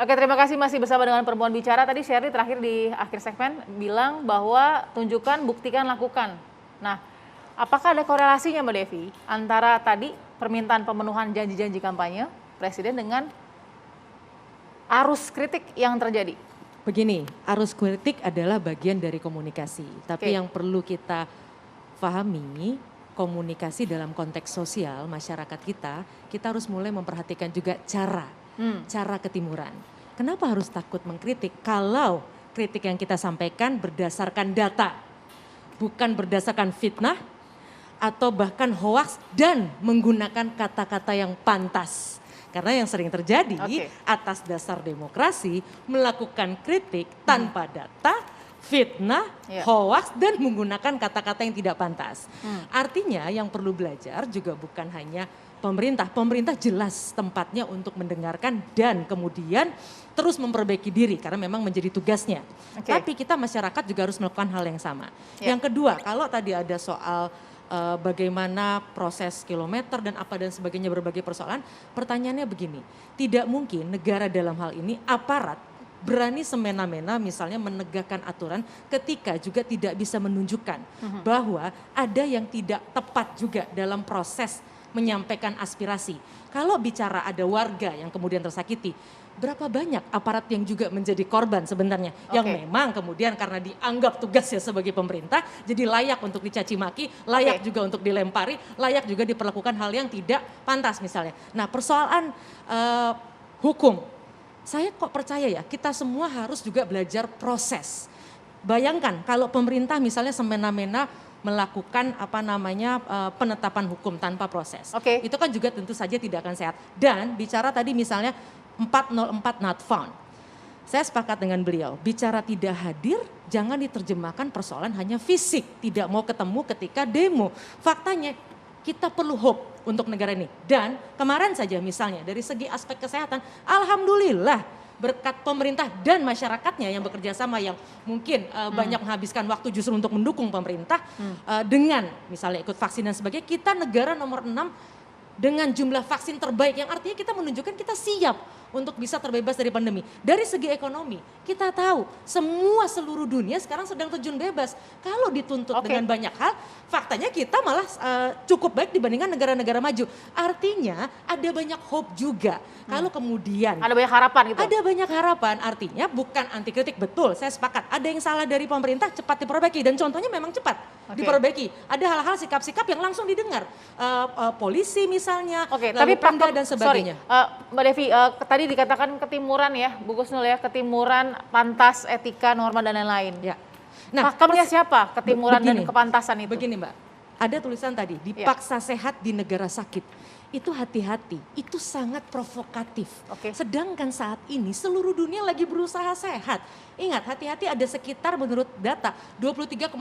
Oke, terima kasih masih bersama dengan Perempuan Bicara. Tadi Sherly terakhir di akhir segmen bilang bahwa tunjukkan, buktikan, lakukan. Nah, apakah ada korelasinya Mbak Devi antara tadi permintaan pemenuhan janji-janji kampanye Presiden dengan arus kritik yang terjadi? Begini, arus kritik adalah bagian dari komunikasi. Tapi yang perlu kita pahami, komunikasi dalam konteks sosial masyarakat kita harus mulai memperhatikan juga cara ketimuran. Kenapa harus takut mengkritik kalau kritik yang kita sampaikan berdasarkan data, bukan berdasarkan fitnah atau bahkan hoaks dan menggunakan kata-kata yang pantas. Karena yang sering terjadi atas dasar demokrasi melakukan kritik tanpa data, fitnah, hoaks dan menggunakan kata-kata yang tidak pantas. Artinya yang perlu belajar juga bukan hanya pemerintah jelas tempatnya untuk mendengarkan dan kemudian terus memperbaiki diri karena memang menjadi tugasnya. Tapi kita masyarakat juga harus melakukan hal yang sama. Yang kedua, kalau tadi ada soal bagaimana proses kilometer dan apa dan sebagainya berbagai persoalan, pertanyaannya begini, tidak mungkin negara dalam hal ini aparat berani semena-mena misalnya menegakkan aturan ketika juga tidak bisa menunjukkan bahwa ada yang tidak tepat juga dalam proses menyampaikan aspirasi. Kalau bicara ada warga yang kemudian tersakiti, berapa banyak aparat yang juga menjadi korban sebenarnya. Yang memang kemudian karena dianggap tugasnya sebagai pemerintah, jadi layak untuk dicaci maki, layak juga untuk dilempari, layak juga diperlakukan hal yang tidak pantas misalnya. Nah persoalan hukum, saya kok percaya ya kita semua harus juga belajar proses. Bayangkan kalau pemerintah misalnya semena-mena melakukan penetapan hukum tanpa proses. Itu kan juga tentu saja tidak akan sehat. Dan bicara tadi misalnya 404 not found. Saya sepakat dengan beliau, bicara tidak hadir jangan diterjemahkan persoalan hanya fisik, tidak mau ketemu ketika demo. Faktanya kita perlu hope untuk negara ini. Dan kemarin saja misalnya dari segi aspek kesehatan, alhamdulillah berkat pemerintah dan masyarakatnya yang bekerja sama yang mungkin banyak menghabiskan waktu justru untuk mendukung pemerintah dengan misalnya ikut vaksin dan sebagainya, kita negara nomor 6 dengan jumlah vaksin terbaik yang artinya kita menunjukkan kita siap untuk bisa terbebas dari pandemi. Dari segi ekonomi, kita tahu semua seluruh dunia sekarang sedang terjun bebas. Kalau dituntut dengan banyak hal, faktanya kita malah cukup baik dibandingkan negara-negara maju. Artinya ada banyak hope juga. Kalau kemudian ada banyak harapan gitu. Ada banyak harapan, artinya bukan anti kritik, betul saya sepakat. Ada yang salah dari pemerintah cepat diperbaiki dan contohnya memang cepat diperbaiki. Ada hal-hal sikap-sikap yang langsung didengar. Polisi misalnya, lalu Pemda dan sebagainya. Mbak Devi, tadi dikatakan ketimuran ya, Bu Gusnul ya, ketimuran, pantas, etika, norma dan lain-lain. Ya. Nah, pakemnya siapa ketimuran dan kepantasan itu? Begini Mbak, ada tulisan tadi, dipaksa sehat di negara sakit. Itu hati-hati, itu sangat provokatif. Sedangkan saat ini seluruh dunia lagi berusaha sehat. Ingat, hati-hati ada sekitar menurut data 23,4%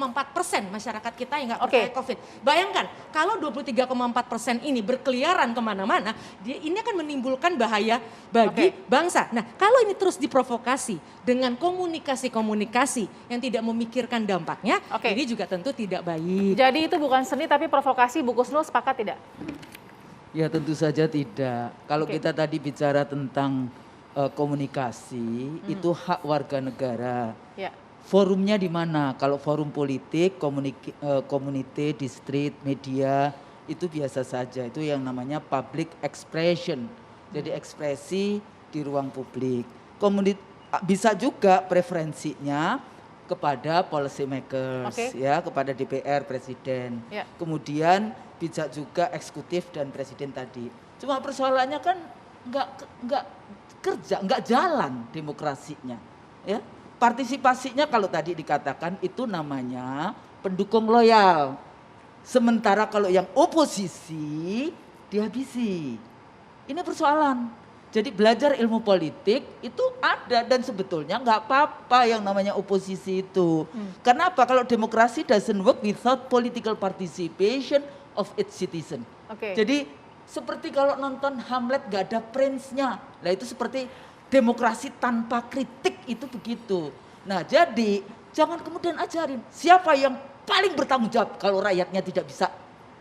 masyarakat kita yang nggak percaya COVID. Bayangkan kalau 23,4% ini berkeliaran kemana-mana, ini akan menimbulkan bahaya bagi bangsa. Nah kalau ini terus diprovokasi dengan komunikasi-komunikasi yang tidak memikirkan dampaknya, ini juga tentu tidak baik. Jadi itu bukan seni tapi provokasi, Bu Gusnul sepakat tidak? Ya tentu saja tidak. Kalau kita tadi bicara tentang komunikasi, itu hak warga negara. Forumnya di mana? Kalau forum politik, community, district, media, itu biasa saja. Itu yang namanya public expression. Jadi ekspresi di ruang publik. Bisa juga preferensinya kepada policy makers, ya, kepada DPR, Presiden. Kemudian bisa juga eksekutif dan presiden tadi. Cuma persoalannya kan nggak kerja, nggak jalan demokrasinya. Ya, partisipasinya kalau tadi dikatakan itu namanya pendukung loyal. Sementara kalau yang oposisi dihabisi. Ini persoalan. Jadi belajar ilmu politik itu ada dan sebetulnya nggak apa-apa yang namanya oposisi itu. Kenapa? Kalau demokrasi doesn't work without political participation of its citizen. Jadi seperti kalau nonton Hamlet gak ada prince-nya. Nah itu seperti demokrasi tanpa kritik itu begitu. Nah jadi jangan kemudian ajarin siapa yang paling bertanggung jawab kalau rakyatnya tidak bisa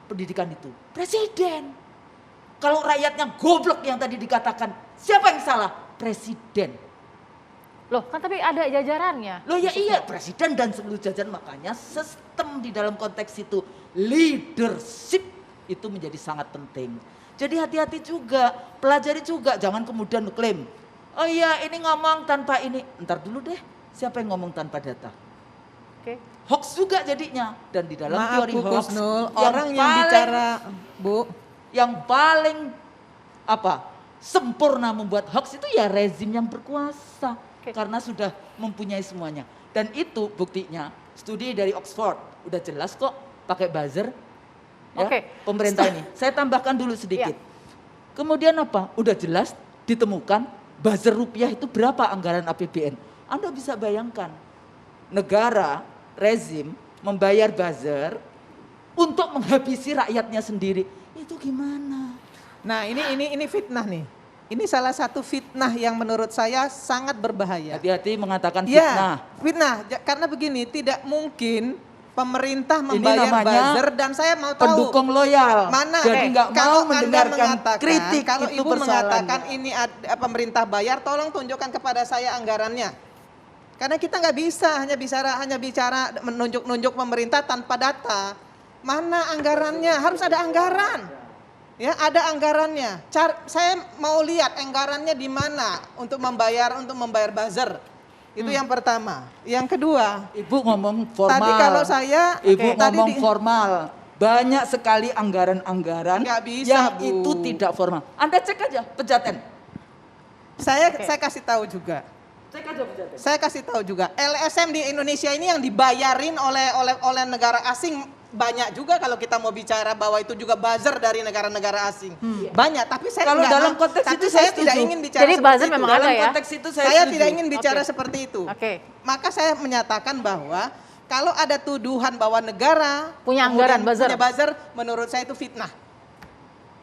pendidikan itu. Presiden. Kalau rakyatnya goblok yang tadi dikatakan, siapa yang salah? Presiden. Loh kan tapi ada jajarannya. Loh ya iya, presiden dan seluruh jajaran, makanya sistem di dalam konteks itu leadership itu menjadi sangat penting. Jadi hati-hati juga, pelajari juga, jangan kemudian klaim, oh iya ini ngomong tanpa ini, ntar dulu deh, siapa yang ngomong tanpa data? Oke. Hoax juga jadinya, dan di dalam Maaf teori Bu hoax, Kusnul, orang yang bicara, Bu, yang paling sempurna membuat hoax itu ya rezim yang berkuasa. Karena sudah mempunyai semuanya. Dan itu buktinya, studi dari Oxford, udah jelas kok pakai buzzer. Ya, pemerintah ini. Saya tambahkan dulu sedikit. Kemudian apa? Udah jelas ditemukan buzzer rupiah itu berapa anggaran APBN. Anda bisa bayangkan, negara, rezim membayar buzzer untuk menghabisi rakyatnya sendiri. Itu gimana? nah ini fitnah nih. Ini salah satu fitnah yang menurut saya sangat berbahaya. Hati-hati mengatakan Ya, fitnah. fitnah. Karena begini, tidak mungkin pemerintah membayar buzzer dan saya mau tahu. Pendukung loyal. Mana? Jadi nggak mau mendengarkan kritik. Kalau itu Ibu mengatakan persoalannya. ini pemerintah bayar, tolong tunjukkan kepada saya anggarannya. Karena kita nggak bisa hanya bicara menunjuk-nunjuk pemerintah tanpa data. Mana anggarannya? Harus ada anggaran. Ya, ada anggarannya. Saya mau lihat anggarannya di mana untuk membayar buzzer. Itu yang pertama. Yang kedua, Ibu ngomong formal. tadi kalau saya Ibu ngomong formal. Banyak sekali anggaran-anggaran Nggak bisa, yang Bu. itu tidak formal. Anda cek aja Pejaten. saya kasih tahu juga. Cek aja Pejaten. Saya kasih tahu juga. LSM di Indonesia ini yang dibayarin oleh negara asing banyak juga kalau kita mau bicara bahwa itu juga buzzer dari negara-negara asing. Banyak, tapi saya Kalau nggak dalam mau- konteks tapi itu saya saya tidak setuju. ingin bicara Jadi seperti buzzer itu. memang Dalam ada ya? konteks itu Saya setuju. tidak ingin bicara Oke. seperti itu. Oke. Maka saya menyatakan bahwa kalau ada tuduhan bahwa negara Punya anggaran kemudian buzzer. punya buzzer, menurut saya itu fitnah.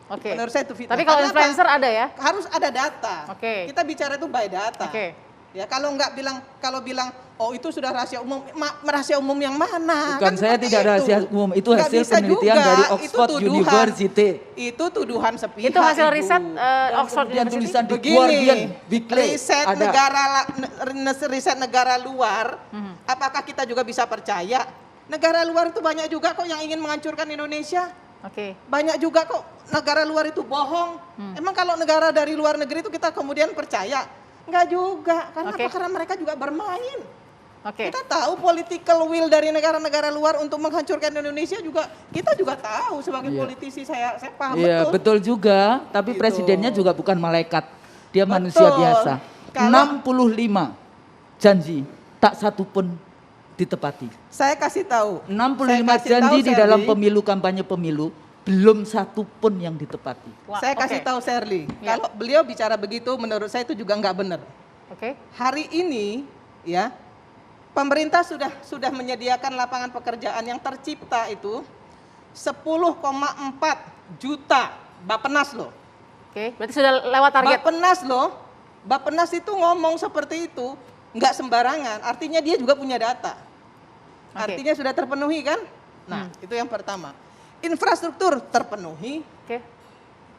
Oke. Menurut saya itu fitnah. Tapi kalau Karena apa? influencer ada ya? Harus ada data. Oke. Kita bicara itu by data. Oke. Ya kalau bilang oh itu sudah rahasia umum, rahasia umum yang mana? Bukan, saya seperti tidak itu. rahasia umum, itu Nggak hasil bisa penelitian juga, dari itu Oxford tuduhan. University. Itu tuduhan sepihak. Itu hasil Ibu. riset Oxford Kemudian University. tulisan di Begini, Guardian Weekly riset ada. riset negara luar, apakah kita juga bisa percaya? Negara luar itu banyak juga kok yang ingin menghancurkan Indonesia. Oke. Banyak juga kok negara luar itu bohong. Emang kalau negara dari luar negeri itu kita kemudian percaya? Enggak juga. Karena Oke. apa? Karena mereka juga bermain. Oke. Kita tahu political will dari negara-negara luar untuk menghancurkan Indonesia juga, kita juga tahu sebagai politisi, saya paham Iya, betul juga, tapi Gitu. presidennya juga bukan malaikat. Dia Betul. manusia biasa. Kalau- 65 janji, tak satu pun ditepati. Saya kasih tahu. 65 Saya kasih janji tahu, di dalam Sherly. pemilu, kampanye pemilu, belum satu pun yang ditepati. Wah, Saya kasih oke. tahu Sherly, Ya. kalau beliau bicara begitu menurut saya itu juga nggak benar. Oke. Hari ini ya pemerintah sudah menyediakan lapangan pekerjaan yang tercipta itu 10,4 juta Bappenas loh. Oke. Berarti sudah lewat target. Bappenas loh. Bappenas itu ngomong seperti itu nggak sembarangan. Artinya dia juga punya data. Oke. Artinya sudah terpenuhi kan? Nah, itu yang pertama. Infrastruktur terpenuhi. Oke.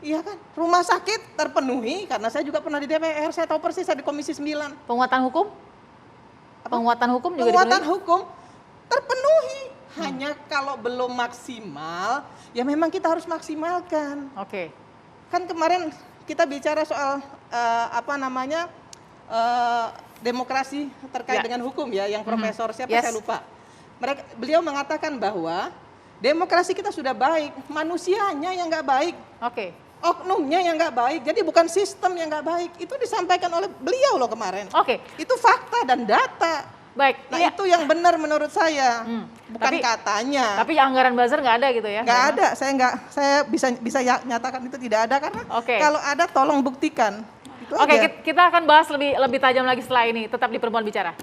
Iya kan? Rumah sakit terpenuhi karena saya juga pernah di DPR, saya tahu persis saya di Komisi 9. Penguatan hukum? Penguatan hukum juga Penguatan dipenuhi? hukum terpenuhi. Hanya kalau belum maksimal, ya memang kita harus maksimalkan. Oke. Kan kemarin kita bicara soal demokrasi terkait Ya. dengan hukum ya, yang profesor siapa Yes. saya lupa. Beliau mengatakan bahwa demokrasi kita sudah baik, manusianya yang nggak baik, Oke. oknumnya yang nggak baik. Jadi bukan sistem yang nggak baik. Itu disampaikan oleh beliau loh kemarin. Oke. Itu fakta dan data. Baik. Nah Iya. itu yang benar menurut saya, bukan Tapi- katanya. Tapi anggaran buzzer nggak ada gitu ya? Nggak ada, saya bisa nyatakan itu tidak ada karena Oke. kalau ada tolong buktikan. Itu Oke, aja. kita akan bahas lebih tajam lagi setelah ini. Tetap di Perempuan Bicara.